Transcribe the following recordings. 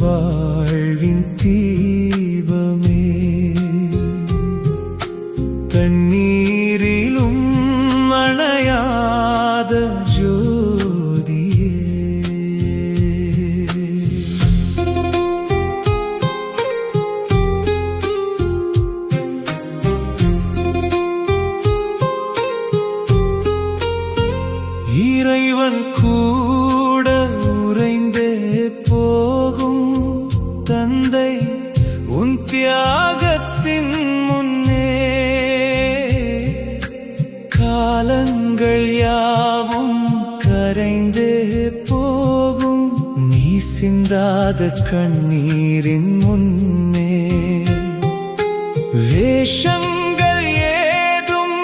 வாழ்வின் தீபமே தண்ணீரிலும் அணையாத ஜோதியே இறைவன் கூட உறைந்தே போகும் தந்தை உன் தியாகத்தின் முன்னே காலங்கள் யாவும் கரைந்தே போகும் நீ சிந்தாத கண்ணீரின் முன்னே வேஷங்கள் ஏதும்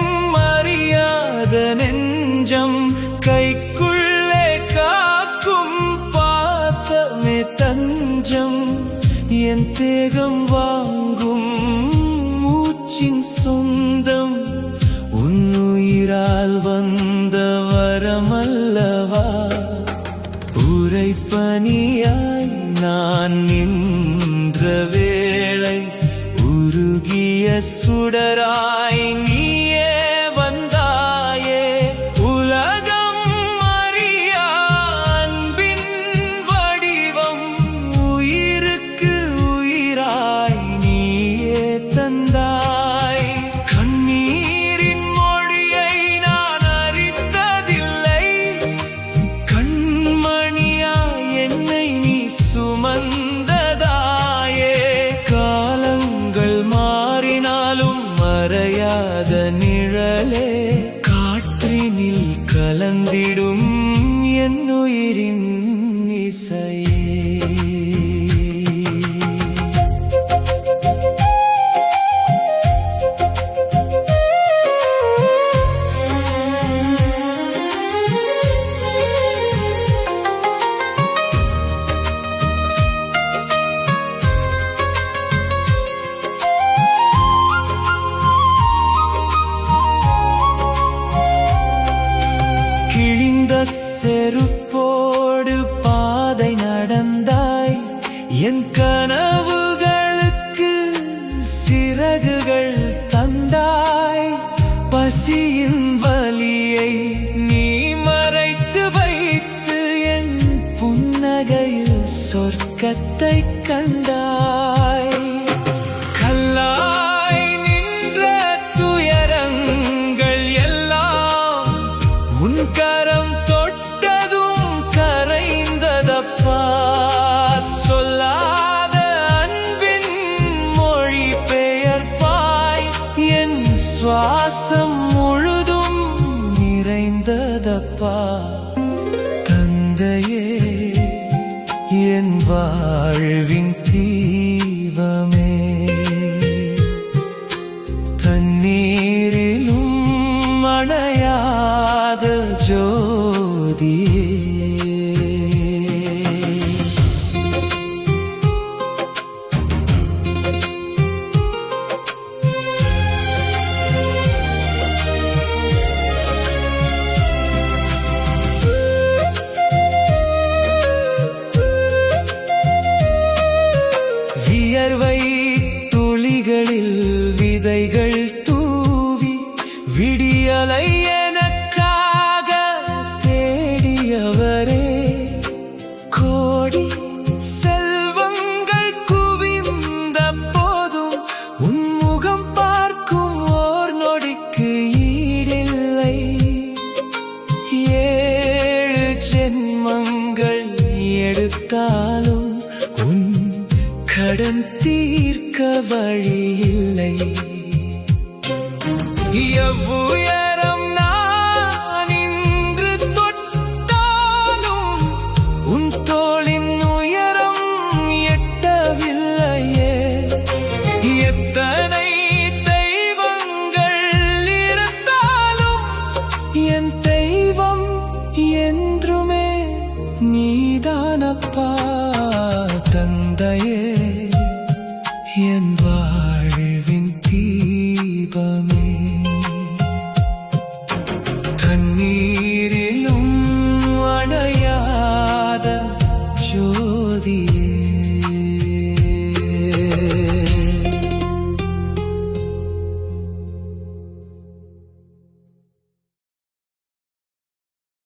அறியாத நெஞ்சம் கைக்குள்ளே காக்கும் பாசமே தஞ்சம் என் தேகம் வாங்கும் மூச்சின் சொந்தம் உன்னுயிரால் வந்த வரமல்லவா உறைபனியாய் நான் நின்ற வேளை உருகிய சுடராய் நீயே வந்தாயே உலகம் அறியா அன்பின் வடிவம் உயிருக்கு உயிராய் நீயே தந்தாய் கண்ணீரின் மொழியை நான் அறிந்ததில்லை கண்மணியாய் என்னை நீ சுமந்ததாயே காலங்கள் மாறினாலும் மறையாத நிழலே காற்றினில் கலந்திடும் என் உயிரின் இசையே கிழிந்த செருப்போடு பாதை நடந்தாய் என் கனவுகளுக்கு சிறகுகள் தந்தாய் பசியின் வலியை நீ மறைத்து வைத்து என் புன்னகையில் சொர்க்கத்தை கண்டாய் கல்லாய் நின்ற துயரங்கள் எல்லாம் உன் கரம் தொட்டதும் கரைந்ததப்பா சொல்லாத அன்பின் மொழி பெயர்ப்பாய் என் சுவாசம் முழுதும் நிறைந்ததப்பா தந்தையே என் வாழ்வின் தீபமே தண்ணீரிலும் அணையாத ஜோதியே வியர்வை துளிகளில் விதைகள் தூவி விடியலை எனக்காக தேடியவரே கோடி செல்வங்கள் குவிந்த போதும் உன் முகம் பார்க்கும் ஓர் நொடிக்கு ஈடில்லை 7 ஜென்மங்கள் எடுத்தாலும் உன் கடன் தீர்க்க வழியில்லை எவ்வுயரம் நான் இன்று தொட்டாலும் உன் தோளின் உயரம் எட்டவில்லையே எத்தனை தெய்வங்கள் இருந்தாலும் என் தெய்வம் என்றுமே நீதானப்பா தந்தையே